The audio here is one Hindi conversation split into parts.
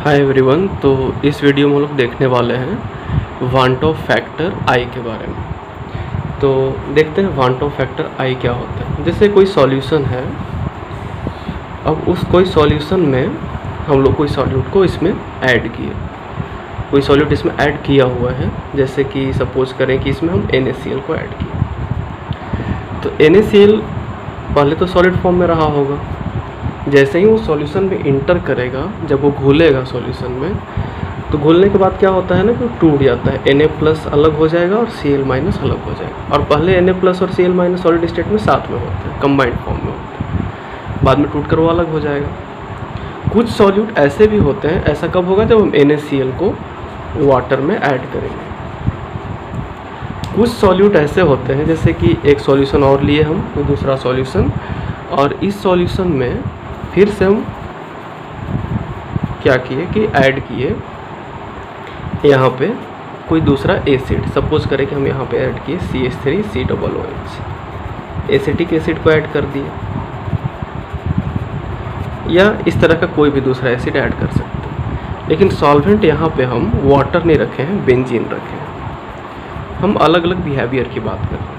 Hi everyone. तो इस वीडियो में हम लोग देखने वाले हैं वांट ऑफ फैक्टर आई के बारे में। तो देखते हैं वांट ऑफ फैक्टर आई क्या होता है। जैसे कोई सॉल्यूशन है, अब उस कोई सॉल्यूशन में हम लोग कोई सॉल्यूट को इसमें ऐड किए, कोई सॉल्यूट इसमें ऐड किया हुआ है। जैसे कि सपोज करें कि इसमें हम NaCl को ऐड किए, तो NaCl पहले तो सॉलिड फॉर्म में रहा होगा। जैसे ही वो सॉल्यूशन में इंटर करेगा, जब वो घुलेगा सॉल्यूशन में, तो घुलने के बाद क्या होता है ना कि वो टूट जाता है। Na+ अलग हो जाएगा और Cl- अलग हो जाएगा। और पहले Na+ और Cl- सॉलिड स्टेट में साथ में होते हैं, कंबाइंड फॉर्म में होते हैं, बाद में टूट कर वो अलग हो जाएगा। कुछ सॉल्यूट ऐसे भी होते हैं, ऐसा कब होगा जब हम NaCl को वाटर में ऐड करेंगे। कुछ सॉल्यूट ऐसे होते हैं, जैसे कि एक सॉल्यूशन और लिए हम, तो दूसरा सॉल्यूशन, और इस सॉल्यूशन में फिर से हम क्या किए कि ऐड किए यहाँ पे कोई दूसरा एसिड। सपोज करें कि हम यहाँ पे ऐड किए CH3COOH, एसिटिक एसिड को ऐड कर दिए, या इस तरह का कोई भी दूसरा एसिड ऐड कर सकते हैं। लेकिन सॉल्वेंट यहाँ पे हम वाटर नहीं रखे हैं, बेंजीन रखे हैं। हम अलग अलग बिहेवियर की बात कर रहे हैं।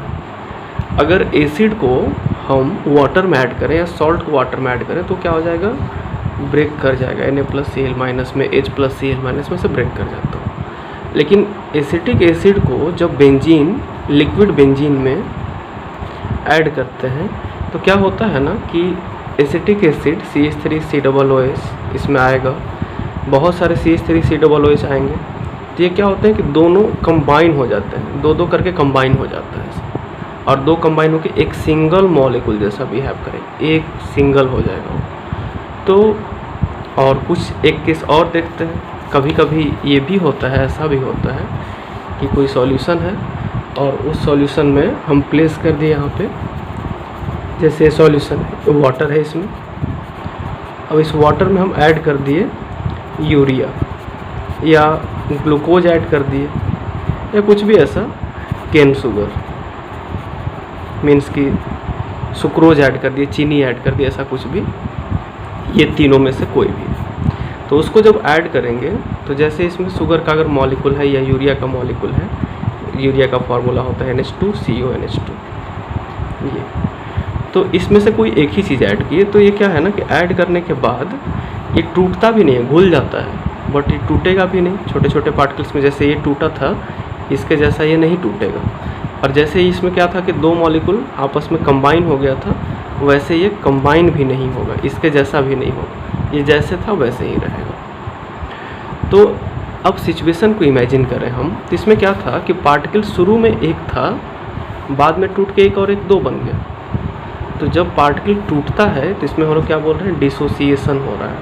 अगर एसिड को हम वाटर में ऐड करें या सॉल्ट को वाटर में ऐड करें तो क्या हो जाएगा, ब्रेक कर जाएगा। Na+Cl- में H+Cl- में से ब्रेक कर जाता है। लेकिन एसिटिक एसिड को जब बेंजीन, लिक्विड बेंजीन में ऐड करते हैं तो क्या होता है ना कि एसिटिक एसिड CH3COOH इसमें आएगा, बहुत सारे CH3COOH आएंगे, तो ये क्या होते हैं कि दोनों कंबाइन हो जाते हैं, दो दो करके कंबाइन हो जाता है, और दो कंबाइन होकर एक सिंगल मॉलिक्यूल जैसा बिहेव करें, एक सिंगल हो जाएगा। तो और कुछ एक केस और देखते हैं। कभी कभी ये भी होता है, ऐसा भी होता है कि कोई सॉल्यूशन है और उस सॉल्यूशन में हम प्लेस कर दिए यहाँ पे, जैसे सॉल्यूशन है, वाटर है इसमें, अब इस वाटर में हम ऐड कर दिए यूरिया या ग्लूकोज ऐड कर दिए, या कुछ भी ऐसा, केन शुगर मीन्स कि सुक्रोज ऐड कर दिए, चीनी ऐड कर दिए, ऐसा कुछ भी, ये तीनों में से कोई भी। तो उसको जब ऐड करेंगे तो जैसे इसमें शुगर का अगर मॉलिक्यूल है या यूरिया का मॉलिक्यूल है, यूरिया का फार्मूला होता है NH2CONH2, ये तो इसमें से कोई एक ही चीज़ ऐड की, तो ये क्या है ना कि ऐड करने के बाद ये टूटता भी नहीं है, घुल जाता है, बट ये टूटेगा भी नहीं। छोटे छोटे पार्टिकल्स में जैसे ये टूटा था, इसके जैसा ये नहीं टूटेगा। और जैसे ही इसमें क्या था कि दो मॉलिक्यूल आपस में कंबाइन हो गया था, वैसे ये कंबाइन भी नहीं होगा, इसके जैसा भी नहीं होगा, ये जैसे था वैसे ही रहेगा। तो अब सिचुएशन को इमेजिन करें हम, तो इसमें क्या था कि पार्टिकल शुरू में एक था, बाद में टूट के एक और एक दो बन गया। तो जब पार्टिकल टूटता है तो इसमें हम लोग क्या बोल रहे हैं, डिसोसिएशन हो रहा है।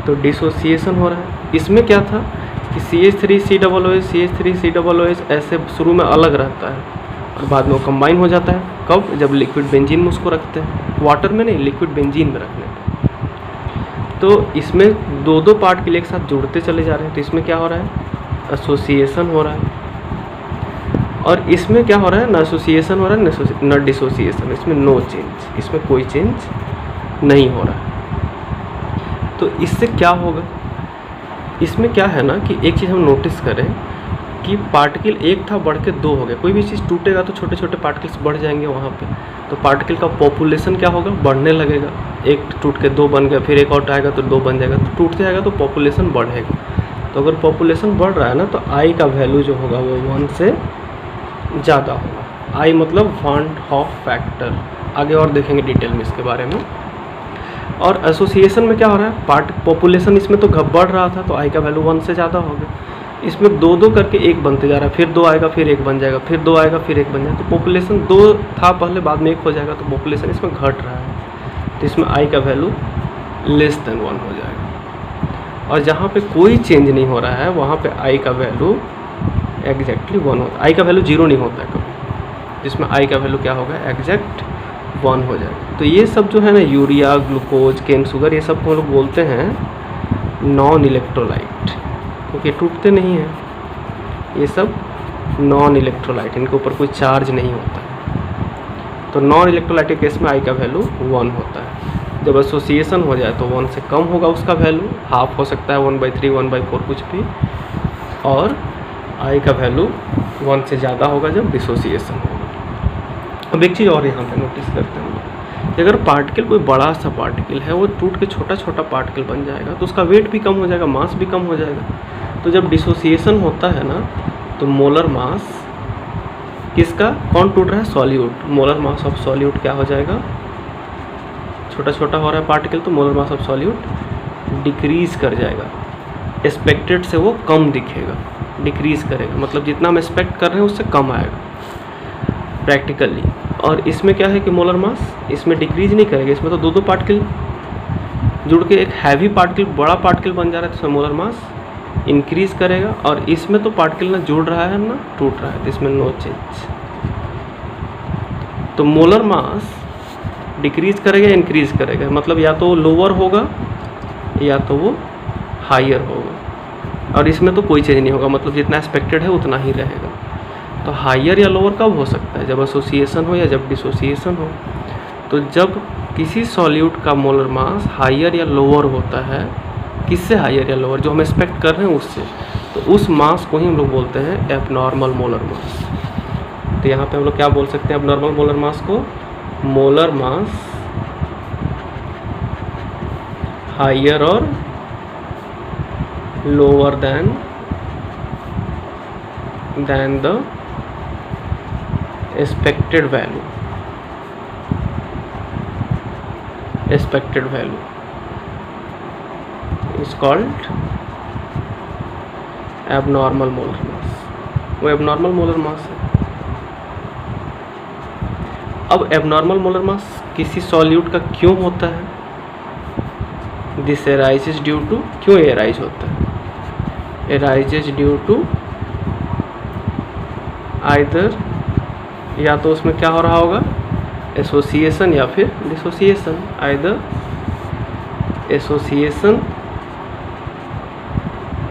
तो डिसोसिएशन हो रहा है, इसमें क्या था कि CH3COOH ऐसे शुरू में अलग रहता है और बाद में वो कंबाइन हो जाता है। कब? जब लिक्विड बेंजीन में उसको रखते हैं, वाटर में नहीं, लिक्विड बेंजीन में रखने पे। तो इसमें दो दो पार्ट के लिए एक साथ जुड़ते चले जा रहे हैं, तो इसमें क्या हो रहा है, एसोसिएशन हो रहा है। और इसमें क्या हो रहा है, ना एसोसिएशन हो रहा है ना डिसोसिएशन, इसमें नो चेंज, इसमें कोई चेंज नहीं हो रहा है। तो इससे क्या होगा, इसमें क्या है ना कि एक चीज़ हम नोटिस करें कि पार्टिकल एक था बढ़ के दो हो गया। कोई भी चीज़ टूटेगा तो छोटे छोटे पार्टिकल्स बढ़ जाएंगे वहाँ पे, तो पार्टिकल का पॉपुलेशन क्या होगा, बढ़ने लगेगा। एक टूट के दो बन गया, फिर एक और आएगा तो दो बन जाएगा, तो टूट जाएगा तो पॉपुलेशन बढ़ेगा। तो अगर पॉपुलेशन बढ़ रहा है ना, तो आई का वैल्यू जो होगा वो 1 से ज़्यादा होगा। आई मतलब वांट ऑफ फैक्टर, आगे और देखेंगे डिटेल में इसके बारे में। और एसोसिएशन में क्या हो रहा है, पॉपुलेशन इसमें तो बढ़ रहा था, तो आई का वैल्यू 1 से ज़्यादा हो गया। इसमें दो दो करके एक बनते जा रहा है, फिर दो आएगा फिर एक बन जाएगा, फिर दो आएगा फिर एक बन जाएगा, तो पॉपुलेशन दो था पहले, बाद में एक हो जाएगा, तो पॉपुलेशन इसमें घट रहा है, तो इसमें आई का वैल्यू लेस देन 1 हो जाएगा। और जहाँ पे कोई चेंज नहीं हो रहा है वहाँ पे आई का वैल्यू एग्जैक्टली 1 होता है। आई का वैल्यू 0 नहीं होता है कभी, जिसमें आई का वैल्यू क्या होगा, एग्जैक्ट 1 हो जाएगा। तो ये सब जो है ना, यूरिया, ग्लूकोज, केन शुगर, ये सब को हम लोग बोलते हैं नॉन इलेक्ट्रोलाइट, क्योंकि टूटते नहीं हैं, ये सब नॉन इलेक्ट्रोलाइट, इनके ऊपर कोई चार्ज नहीं होता है। तो नॉन इलेक्ट्रोलाइट के केस में आई का वैल्यू 1 होता है। जब एसोसिएशन हो जाए तो 1 से कम होगा उसका वैल्यू, हाफ हो सकता है 1/3 1/4 कुछ भी, और आई का वैल्यू 1 से ज़्यादा होगा जब डिसोसिएशन होगा। अब एक चीज़ और यहाँ पे नोटिस करते हैं कि अगर पार्टिकल कोई बड़ा सा पार्टिकल है वो टूट के छोटा छोटा पार्टिकल बन जाएगा तो उसका वेट भी कम हो जाएगा, मास भी कम हो जाएगा। तो जब डिसोसिएशन होता है ना तो मोलर मास किसका, कौन टूट रहा है, solute, molar mass of solute क्या हो जाएगा, छोटा छोटा हो रहा है पार्टिकल तो molar mass of solute decrease कर जाएगा, एक्सपेक्टेड से वो कम दिखेगा, डिक्रीज करेगा, मतलब जितना हम एक्सपेक्ट कर रहे हैं उससे कम आएगा प्रैक्टिकली। और इसमें क्या है कि मोलर मास इसमें डिक्रीज नहीं करेगा, इसमें तो दो पार्टिकल जुड़ के एक हैवी पार्टिकल, बड़ा पार्टिकल बन जा रहा है तो इसमें मोलर मास इंक्रीज करेगा, और इसमें तो पार्टिकल ना जुड़ रहा है ना टूट रहा है तो इसमें नो चेंज। तो मोलर मास डिक्रीज करेगा इंक्रीज करेगा, मतलब या तो वो लोअर होगा या तो वो हायर होगा, और इसमें तो कोई चेंज नहीं होगा, मतलब जितना एक्सपेक्टेड है उतना ही रहेगा। तो हायर या लोअर कब हो सकता है, जब एसोसिएशन हो या जब डिसोसिएशन हो। तो जब किसी सॉल्यूट का मोलर मास हायर या लोअर होता है, किससे हायर या लोअर, जो हम एक्सपेक्ट कर रहे हैं उससे, तो उस मास को ही हम लोग बोलते हैं एबनॉर्मल मोलर मास। तो यहाँ पे हम लोग क्या बोल सकते हैं एबनॉर्मल मोलर मास को, मोलर मास हायर और lower than the expected value is called abnormal molar mass। वो abnormal molar mass है। अब abnormal molar mass किसी सॉल्यूट का क्यों होता है, दिस arises ड्यू टू, क्यों arise होता है, arises ड्यू टू आइदर, या तो उसमें क्या हो रहा होगा एसोसिएशन या फिर डिसोसिएशन, आइदर एसोसिएशन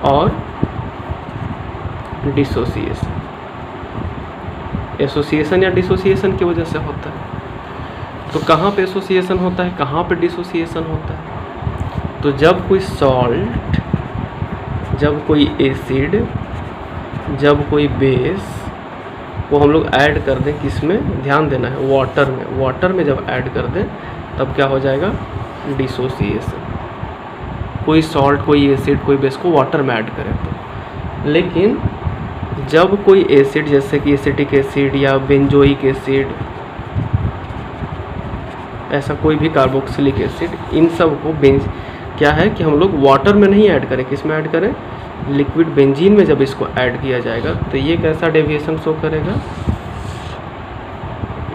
और डिसोसिएशन, एसोसिएशन या डिसोसिएशन की वजह से होता है। तो कहाँ पे एसोसिएशन होता है, कहाँ पे डिसोसिएशन होता है, तो जब कोई सॉल्ट, जब कोई एसिड, जब कोई बेस वो हम लोग ऐड कर दें, किस में ध्यान देना है, वाटर में, वाटर में जब ऐड कर दें तब क्या हो जाएगा डिसोसिएशन। कोई सॉल्ट, कोई एसिड, कोई बेस को वाटर में ऐड करें तो। लेकिन जब कोई एसिड जैसे कि एसिटिक एसिड या बेंजोइक एसिड, ऐसा कोई भी कार्बोक्सिलिक एसिड, इन सब को क्या है कि हम लोग वाटर में नहीं ऐड करें, किस में ऐड करें, लिक्विड बेंजीन में जब इसको ऐड किया जाएगा तो ये कैसा डेविएशन शो करेगा,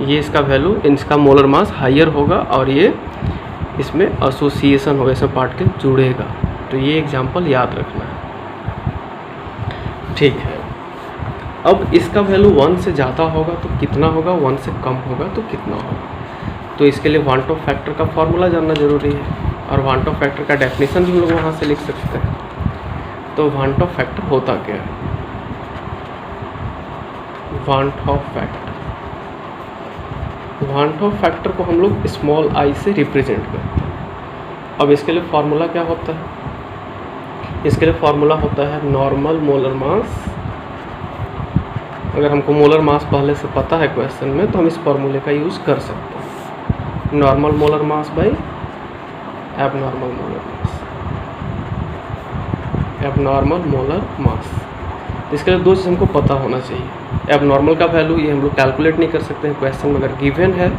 ये इसका वैल्यू, इसका मोलर मास हायर होगा और ये इसमें एसोसिएशन होगा, इसमें पार्टिकल जुड़ेगा। तो ये एग्जांपल याद रखना है, ठीक है। अब इसका वैल्यू 1 से ज़्यादा होगा तो कितना होगा, 1 से कम होगा तो कितना होगा। तो इसके लिए वांट ऑफ फैक्टर का फॉर्मूला जानना जरूरी है, और वांट ऑफ फैक्टर का डेफिनेशन भी हम लोग वहाँ से लिख सकते हैं। तो वांट ऑफ फैक्टर होता क्या है, want of factor, want of factor को हम लोग स्मॉल आई से रिप्रेजेंट करते हैं। अब इसके लिए फॉर्मूला क्या होता है, इसके लिए फॉर्मूला होता है नॉर्मल मोलर मास। अगर हमको मोलर मास पहले से पता है क्वेश्चन में तो हम इस फॉर्मूले का यूज़ कर सकते हैं, normal molar mass by abnormal molar mass, abnormal molar mass. इसके लिए दो चीज़ हमको पता होना चाहिए। एबनॉर्मल का वैल्यू ये हम लोग कैलकुलेट नहीं कर सकते हैं, क्वेश्चन में अगर गिवन है,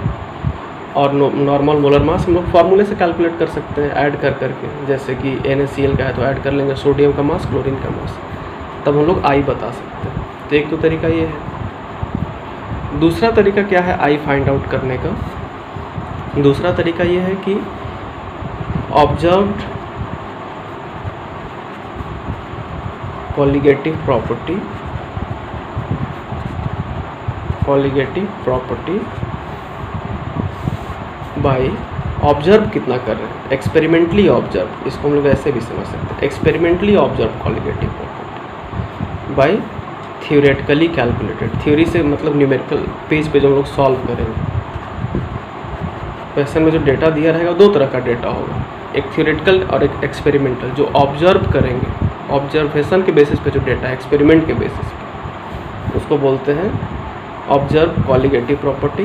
और नॉर्मल मोलर मास हम लोग फार्मूले से कैलकुलेट कर सकते हैं ऐड कर करके, जैसे कि NaCl का है तो ऐड कर लेंगे सोडियम का मास, क्लोरीन का मास, तब हम लोग आई बता सकते हैं। तो एक तो तरीका ये है। दूसरा तरीका क्या है आई फाइंड आउट करने का, दूसरा तरीका ये है कि observed colligative property bye observe कितना कर रहे हैं, एक्सपेरिमेंटली ऑब्जर्व, इसको हम लोग ऐसे भी समझ सकते हैं, experimentally observe colligative property bye theoretically calculated. Theory से मतलब न्यूमेरिकल पेज पे जो हम लोग सॉल्व करेंगे, क्वेश्चन में जो डेटा दिया रहेगा दो तरह का डेटा होगा, एक थ्योरेटिकल और एक एक्सपेरिमेंटल। जो ऑब्जर्व करेंगे, ऑब्जर्वेशन के बेसिस पे जो डेटा है, एक्सपेरिमेंट के बेसिस पे, उसको बोलते हैं observe colligative property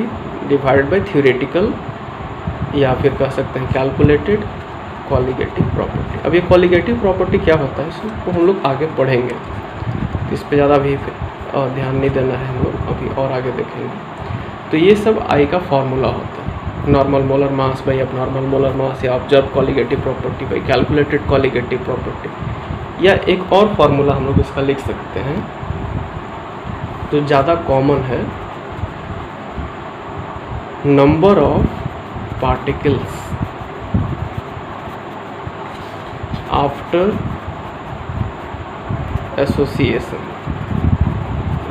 divided by theoretical, या फिर कह सकते हैं कैलकुलेटेड कॉलिगेटिव प्रॉपर्टी। अब ये कॉलिगेटिव प्रॉपर्टी क्या होता है इसको हम लोग आगे पढ़ेंगे, तो इस पर ज़्यादा भी ध्यान नहीं देना है, हम लोग अभी और आगे देखेंगे। तो ये सब आई का फॉर्मूला होता है, नॉर्मल मोलर मास बाई अब नॉर्मल मोलर मास, या observe colligative property by calculated colligative property. या एक और फार्मूला हम लोग इसका लिख सकते हैं, तो ज़्यादा कॉमन है, number of particles after association.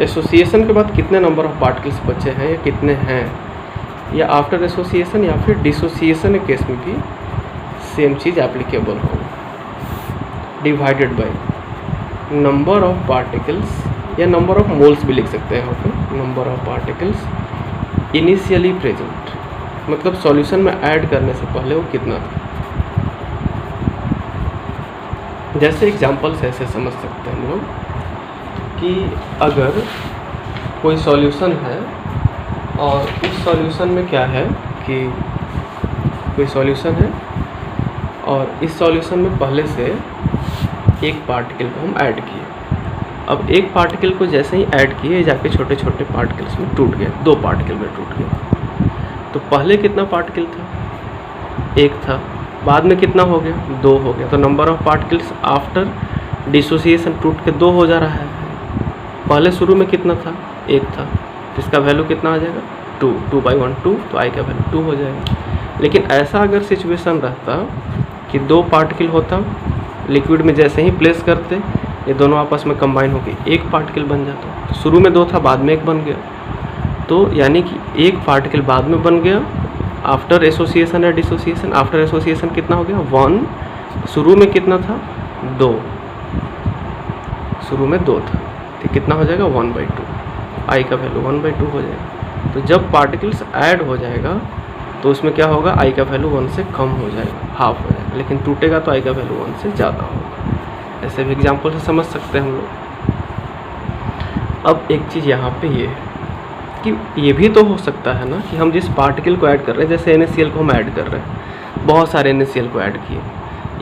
Association के बाद कितने नंबर ऑफ पार्टिकल्स बचे हैं या कितने हैं, या आफ्टर एसोसिएशन या फिर डिसोसिएशन के केस में भी सेम चीज़ एप्लीकेबल होगा, divided by number of particles, या नंबर ऑफ मोल्स भी लिख सकते हैं यहाँ पे, number of particles initially present, मतलब सॉल्यूशन में ऐड करने से पहले वो कितना था। जैसे एग्जांपल से ऐसे समझ सकते हैं हम लोग कि अगर कोई सॉल्यूशन है और उस सॉल्यूशन में क्या है कि कोई सॉल्यूशन है और इस सॉल्यूशन में पहले से एक पार्टिकल को हम ऐड किए। अब एक पार्टिकल को जैसे ही ऐड किए जाके छोटे छोटे पार्टिकल्स में टूट गया, दो पार्टिकल में टूट गया। तो पहले कितना पार्टिकल था, एक था, बाद में कितना हो गया, दो हो गया। तो number of particles after dissociation टूट के दो हो जा रहा है। पहले शुरू में कितना था, एक था, तो इसका वैल्यू कितना आ जाएगा, 2, 2 बाई 1 2, तो आई का वैल्यू 2 हो जाएगा। लेकिन ऐसा अगर सिचुएशन रहता कि दो पार्टिकल होता, लिक्विड में जैसे ही प्लेस करते ये दोनों आपस में कंबाइन होकर एक पार्टिकल बन जाता। तो शुरू में दो था, बाद में एक बन गया, तो यानी कि एक पार्टिकल बाद में बन गया आफ्टर एसोसिएशन या डिसोसिएशन। आफ्टर एसोसिएशन कितना हो गया, 1, शुरू में कितना था, 2, शुरू में 2 था, तो कितना हो जाएगा 1/2, आई का वैल्यू 1/2 हो जाएगा। तो जब पार्टिकल्स ऐड हो जाएगा तो उसमें क्या होगा, आई का वैल्यू 1 से कम हो जाएगा, हाफ हो जाएगा, लेकिन टूटेगा तो आई का वैल्यू 1 से ज़्यादा होगा। ऐसे भी एग्जाम्पल से समझ सकते हैं हम लोग। अब एक चीज़ यहाँ पे ये है कि ये भी तो हो सकता है ना कि हम जिस पार्टिकल को ऐड कर रहे हैं, जैसे NaCl को हम ऐड कर रहे हैं, बहुत सारे NaCl को ऐड किए,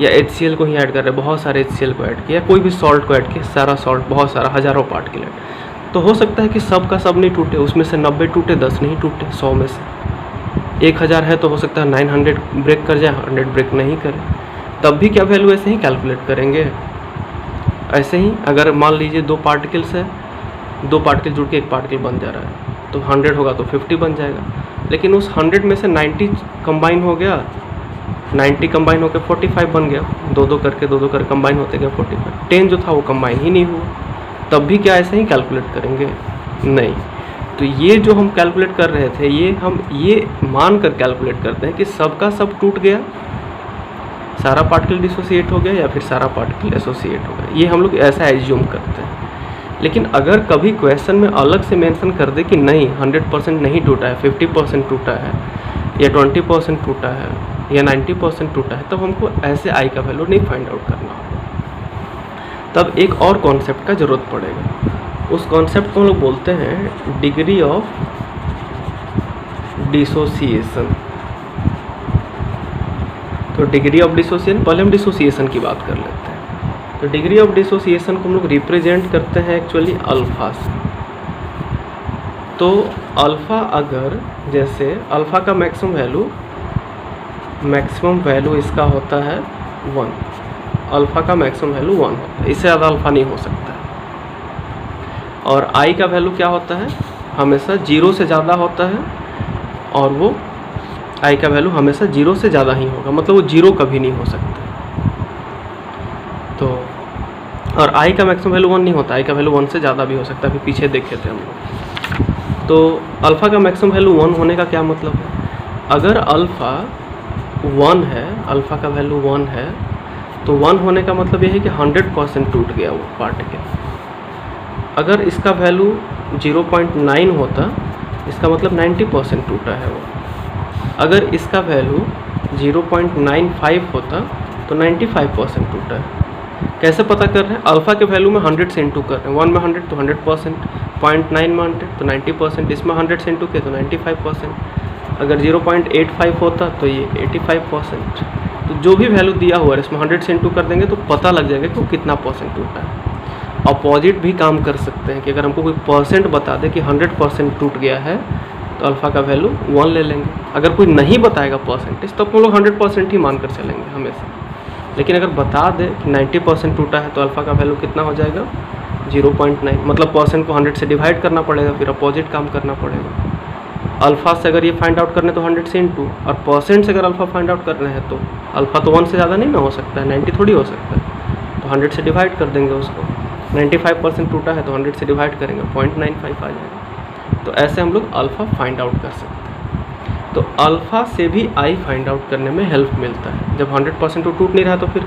या HCl को ही ऐड कर रहे हैं, बहुत सारे HCl को ऐड किया, कोई भी सॉल्ट को ऐड किया, सारा सॉल्ट, बहुत सारा, हज़ारों पार्टिकल ऐड, तो हो सकता है कि सब का सब नहीं टूटे, उसमें से 90 टूटे, 10 नहीं टूटे, 100 में से 1000 है तो हो सकता है 900 ब्रेक कर जाए, 100 ब्रेक नहीं करे, तब भी क्या वैल्यू ऐसे ही कैलकुलेट करेंगे। ऐसे ही अगर मान लीजिए दो पार्टिकल्स है, दो पार्टिकल जुड़ के एक पार्टिकल बन जा रहा है, तो 100 होगा तो 50 बन जाएगा, लेकिन उस 100 में से 90 कंबाइन हो गया, 90 कंबाइन होकर 45 बन गया, दो दो करके कंबाइन होते गया 45, 10 जो था वो कंबाइन ही नहीं हुआ, तब भी क्या ऐसे ही कैलकुलेट करेंगे, नहीं। तो ये जो हम कैलकुलेट कर रहे थे, ये हम ये मान कर कैलकुलेट करते हैं कि सबका सब टूट गया, सारा पार्टिकल डिसोसिएट हो गया या फिर सारा पार्टिकल एसोसिएट हो गया, ये हम लोग ऐसा एज्यूम करते हैं। लेकिन अगर कभी क्वेश्चन में अलग से मेंशन कर दे कि नहीं 100% नहीं टूटा है, 50% टूटा है, या 20% टूटा है, या 90% टूटा है, तब हमको ऐसे आई का वैल्यू नहीं फाइंड आउट करना होगा। तब एक और कॉन्सेप्ट का ज़रूरत पड़ेगा, उस कॉन्सेप्ट को हम लोग बोलते हैं डिग्री ऑफ डिसोसिएशन। तो डिग्री ऑफ डिसोसिएशन, पहले हम डिसोसिएशन की बात कर लेते हैं। तो डिग्री ऑफ डिसोसिएशन को हम लोग रिप्रेजेंट करते हैं एक्चुअली अल्फ़ा से। तो अल्फ़ा अगर, जैसे अल्फ़ा का मैक्सिमम वैल्यू इसका होता है 1, अल्फ़ा का मैक्सिमम वैल्यू 1 होता है, इससे ज़्यादा अल्फ़ा नहीं हो सकता है। और आई का वैल्यू क्या होता है, हमेशा 0 से ज़्यादा होता है, और वो आई का वैल्यू हमेशा 0 से ज़्यादा ही होगा, मतलब वो 0 कभी नहीं हो सकता। तो और आई का मैक्सिमम वैल्यू 1 नहीं होता, आई का वैल्यू 1 से ज़्यादा भी हो सकता है, अभी पीछे देखे थे हम लोग। तो अल्फ़ा का मैक्सिमम वैल्यू 1 होने का क्या मतलब है, अगर अल्फ़ा 1 है, अल्फ़ा का वैल्यू 1 है, तो 1 होने का मतलब ये है कि 100% टूट गया वो पार्टिकल। अगर इसका वैल्यू 0.9 होता, इसका मतलब 90% टूटा है वो। अगर इसका वैल्यू 0.95 होता तो 95% टूटा है। कैसे पता कर रहे हैं? अल्फ़ा के वैल्यू में 100 से इंटू कर रहे हैं, 1 में 100 तो 100%, 0.9 में 100 तो 90%, इसमें 100 से इंटू किया तो 95%। अगर 0.85 होता तो ये 85%। तो जो भी वैल्यू दिया हुआ है इसमें 100 से इंटू कर देंगे तो पता लग जाएगा कि वो कितना परसेंट टूटा है। अपोजिट भी काम कर सकते हैं कि अगर हमको कोई परसेंट बता दे कि 100% टूट गया है तो अल्फ़ा का वैल्यू 1 ले लेंगे। अगर कोई नहीं बताएगा परसेंटेज तो हम लोग 100% ही मानकर चलेंगे हमेशा। लेकिन अगर बता दे कि 90% टूटा है तो अल्फ़ा का वैल्यू कितना हो जाएगा? 0.9। मतलब परसेंट को 100 से डिवाइड करना पड़ेगा, फिर अपोजिट काम करना पड़ेगा। अल्फ़ा से अगर ये फाइंड आउट करने तो 100 से इंटू, और परसेंट से अगर अल्फ़ा फाइंड आउट करना है तो अल्फ़ा तो 1 से ज़्यादा नहीं ना हो सकता है, 90 थोड़ी हो सकता है, तो 100 से डिवाइड कर देंगे उसको। 95% टूटा है तो 100 से डिवाइड करेंगे, 0.95 आ जाएगा। तो ऐसे हम लोग अल्फ़ा फाइंड आउट कर सकते हैं। तो अल्फ़ा से भी आई फाइंड आउट करने में हेल्प मिलता है। जब 100% वो टूट नहीं रहा तो फिर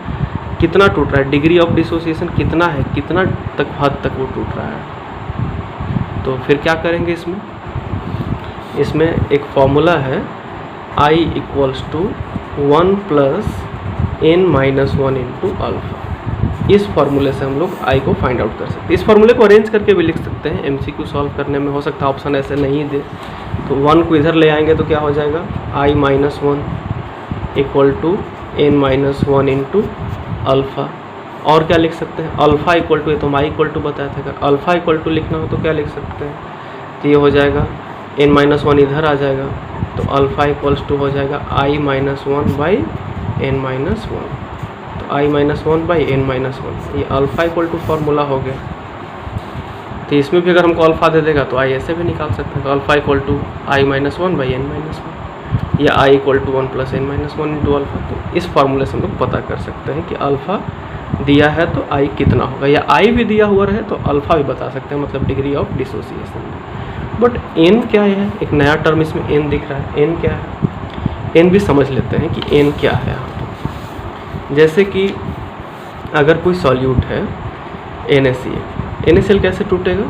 कितना टूट रहा है, डिग्री ऑफ डिसोसिएशन कितना है, कितना तक हद तक वो टूट रहा है। तो फिर क्या करेंगे इसमें एक फॉर्मूला है I = 1 + n-1 इंटू अल्फ़ा। इस फार्मूले से हम लोग I को फाइंड आउट कर सकते हैं। इस फार्मूले को अरेंज करके भी लिख सकते हैं, MCQ सॉल्व करने में हो सकता है ऑप्शन ऐसे नहीं दे तो 1 को इधर ले आएंगे तो क्या हो जाएगा? I - 1 = n-1 into alpha. और क्या लिख सकते हैं? अल्फ़ा इक्वल टू, ये तो I इक्वल टू बताया था, अगर अल्फ़ा इक्वल टू लिखना हो तो क्या लिख सकते हैं? तो ये हो जाएगा n-1 इधर आ जाएगा तो अल्फ़ा इक्वल्स टू हो जाएगा I - 1/n-1। तो I - 1/n-1, ये अल्फ़ा इक्वल टू फार्मूला हो गया। तो इसमें भी अगर हमको अल्फ़ा दे देगा तो I ऐसे भी निकाल सकते हैं। तो alpha equal to I - 1/n-1 या I = 1 + n-1 इंटू अल्फ़ा। तो इस फार्मूले से हम लोग पता कर सकते हैं कि अल्फ़ा दिया है तो I कितना होगा, या I भी दिया हुआ रहे तो अल्फ़ा भी बता सकते हैं, मतलब degree of dissociation. But n क्या है? एक नया टर्म इसमें n दिख रहा है, n क्या है? n भी समझ लेते हैं कि n क्या है। जैसे कि अगर कोई सॉल्यूट है NaCl कैसे टूटेगा?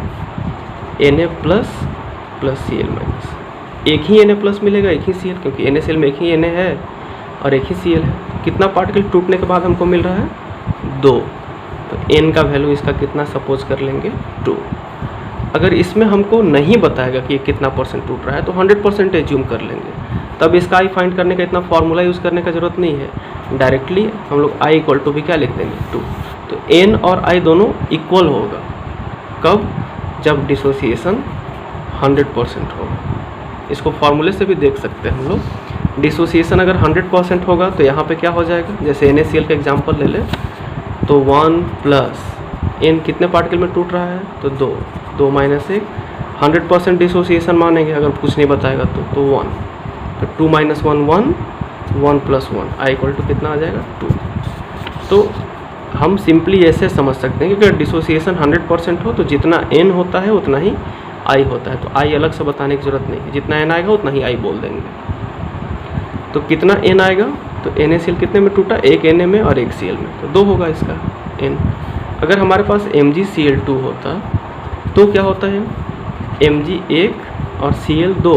Na + Cl-। एक ही Na+ मिलेगा, एक ही Cl, क्योंकि NaCl में एक ही Na है और एक ही Cl है। कितना पार्टिकल टूटने के बाद हमको मिल रहा है? 2। तो n का वैल्यू इसका कितना सपोज कर लेंगे? 2। अगर इसमें हमको नहीं बताएगा कि ये कितना परसेंट टूट रहा है तो 100% एज्यूम कर लेंगे, तब इसका I फाइंड करने का इतना फार्मूला यूज़ करने का ज़रूरत नहीं है। डायरेक्टली हम लोग I = भी क्या लिख देंगे? 2। तो n और I दोनों इक्वल होगा। कब? जब डिसोसिएशन 100% होगा। इसको फार्मूले से भी देख सकते हैं हम लोग। डिसोसिएशन अगर 100% होगा तो यहाँ पे क्या हो जाएगा? जैसे NaCl का एग्जांपल ले लें तो 1 + n कितने पार्टिकल में टूट रहा है? तो 2 - 1। 100% डिसोसिएशन मानेंगे अगर कुछ नहीं बताएगा तो 1। तो 2 - 1 1, 1 + 1 I = कितना आ जाएगा? 2। तो हम सिंपली ऐसे समझ सकते हैं कि अगर डिसोसिएशन 100% हो तो जितना n होता है उतना ही I होता है। तो I अलग से बताने की ज़रूरत नहीं है, जितना n आएगा उतना ही I बोल देंगे। तो कितना n आएगा? तो NaCl कितने में टूटा? एक Na में और एक Cl में, तो 2 होगा इसका n। अगर हमारे पास MgCl2 होता तो क्या होता है? Mg1 और Cl2,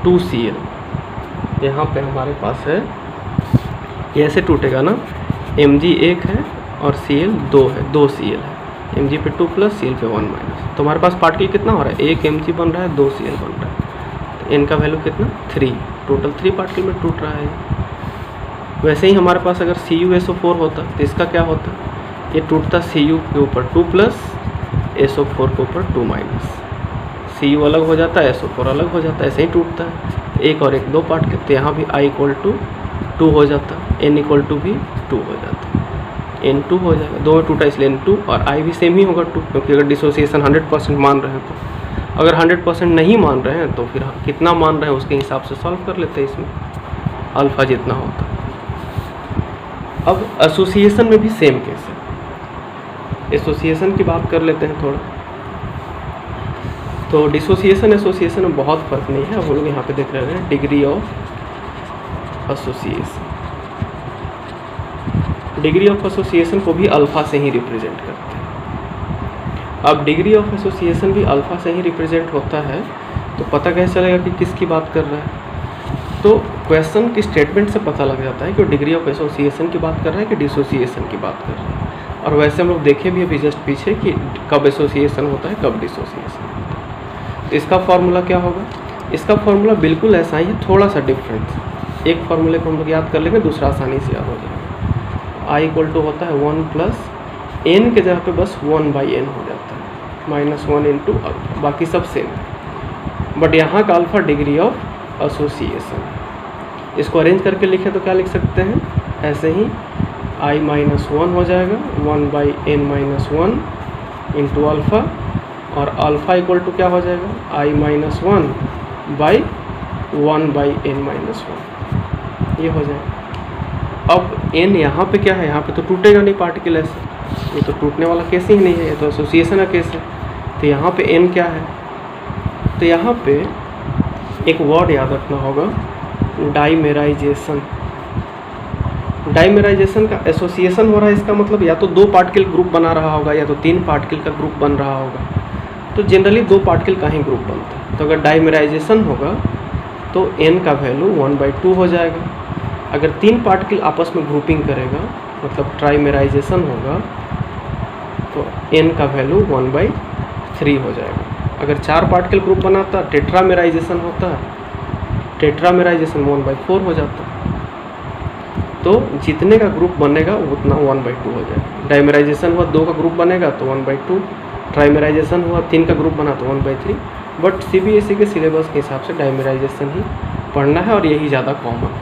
2Cl यहाँ पे हमारे पास है, ये ऐसे टूटेगा ना, Mg1 है और Cl2 है, 2Cl है, Mg पे 2 + Cl पे 1 - तो हमारे पास पार्टिकल कितना हो रहा है? 1 Mg बन रहा है, 2 Cl बन रहा है। तो n का वैल्यू कितना? 3। टोटल 3 पार्टिकल में टूट रहा है। वैसे ही हमारे पास अगर CuSO4 होता तो इसका क्या होता? ये टूटता Cu के ऊपर 2 + SO4 के ऊपर 2 - Cu अलग हो जाता है, SO4 अलग हो जाता है, ऐसे ही टूटता है। एक और एक 2 पार्टिकल, तो यहाँ भी I = 2 हो जाता, n = भी 2 हो जाता, n 2 हो जाएगा। 2 में टूटा इसलिए n 2, और I भी सेम ही होगा 2, क्योंकि अगर डिसोसिएशन 100% मान रहे हैं तो। अगर 100% नहीं मान रहे हैं तो फिर कितना मान रहे हैं उसके हिसाब से सॉल्व कर लेते हैं इसमें, अल्फ़ा जितना होता है। अब एसोसिएशन में भी सेम केस है। एसोसिएशन की बात कर लेते हैं थोड़ा। तो डिसोसिएशन एसोसिएशन में बहुत फ़र्क नहीं है। अब हम लोग यहाँ पे देख रहे हैं degree of association. Degree of association को भी अल्फ़ा से ही रिप्रेजेंट करते हैं। अब डिग्री ऑफ एसोसिएशन भी अल्फ़ा से ही रिप्रेजेंट होता है, तो पता कैसे चलेगा कि किसकी बात कर रहा है? तो क्वेश्चन की स्टेटमेंट से पता लग जाता है कि वो डिग्री ऑफ एसोसिएशन की बात कर रहा है कि डिसोसिएशन की बात कर रहा है। और वैसे हम लोग देखे भी अभी जस्ट पीछे कि कब एसोसिएशन होता है, कब डिसोसिएशन होता है। तो इसका फार्मूला क्या होगा? इसका फार्मूला बिल्कुल ऐसा ही है, थोड़ा सा डिफरेंस। एक फार्मूले को हम लोग याद कर लेंगे, दूसरा आसानी से याद हो जाएगा। आई इक्वल टू होता है 1 प्लस एन के जगह पे बस 1/n हो जाता है, -1 इंटू अल्फा, बाकी सब सेम है। बट यहाँ का अल्फा डिग्री ऑफ एसोसिएशन, इसको अरेंज करके लिखे तो क्या लिख सकते हैं? ऐसे ही i-1 हो जाएगा 1/n-1 इंटू अल्फ़ा, और अल्फ़ा इक्वल टू क्या हो जाएगा? i-1/1/n-1, ये हो जाएगा। अब n यहाँ पे क्या है? यहाँ पे तो टूटेगा नहीं पार्टिकल ऐसे, ये तो टूटने वाला केस ही नहीं है, ये तो एसोसिएशन का केस है। तो यहाँ पे n क्या है? तो यहाँ पे एक वर्ड याद रखना होगा, डाइमेराइजेशन। डाइमेराइजेशन का एसोसिएशन हो रहा है, इसका मतलब या तो 2 पार्टिकल ग्रुप बना रहा होगा या तो 3 पार्टिकल का ग्रुप बन रहा होगा। तो जनरली 2 पार्टिकल का ही ग्रुप बनता है। तो अगर डाइमेराइजेशन होगा तो n का वैल्यू 1/2 हो जाएगा। अगर 3 पार्टिकल आपस में ग्रुपिंग करेगा, मतलब ट्राइमेराइजेशन होगा, तो n का वैल्यू 1/3 हो जाएगा। अगर 4 पार्टिकल ग्रुप बनाता, टेट्रामेराइजेशन होता है, टेट्रामेराइजेशन 1/4 हो जाता है। तो जितने का ग्रुप बनेगा उतना 1/2 हो जाएगा। डाइमेराइजेशन हुआ 2 का ग्रुप बनेगा तो 1/2, ट्राइमेराइजेशन हुआ 3 का ग्रुप बना तो 1/3। बट CBSE के सिलेबस के हिसाब से डाइमेराइजेशन ही पढ़ना है और यही ज़्यादा कॉमन है।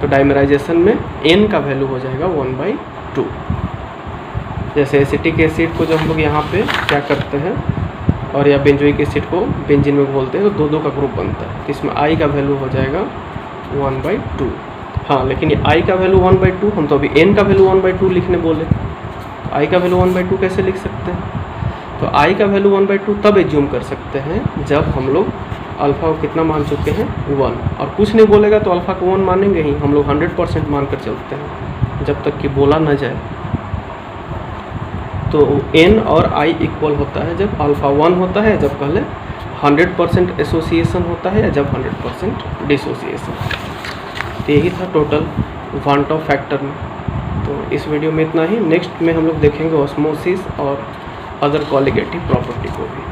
तो डाइमेराइजेशन में n का वैल्यू हो जाएगा 1/2। जैसे एसिटिक एसिड को जो हम लोग यहाँ पे क्या करते हैं, और या बेंजोइक एसिड को बेंजीन में बोलते हैं, तो 2 का ग्रुप बनता है। तो इसमें I का वैल्यू हो जाएगा 1/2। हाँ, लेकिन ये I का वैल्यू 1/2, हम तो अभी n का वैल्यू 1/2 लिखने बोले। I का वैल्यू 1/2 कैसे लिख सकते हैं? तो I का वैल्यू 1/2 तब एज्यूम कर सकते हैं जब हम लोग अल्फ़ा को कितना मान चुके हैं? 1। और कुछ नहीं बोलेगा तो अल्फ़ा को 1 मानेंगे ही, हम लोग 100% मान कर चलते हैं जब तक कि बोला ना जाए। तो n और I इक्वल होता है जब अल्फ़ा 1 होता है, जब पहले 100% एसोसिएशन होता है, या जब 100% डिसोसिएशन। तो यही था टोटल वांट ऑफ फैक्टर में। तो इस वीडियो में इतना ही। नेक्स्ट में हम लोग देखेंगे ऑस्मोसिस और अदर कॉलिगेटिव प्रॉपर्टी को भी।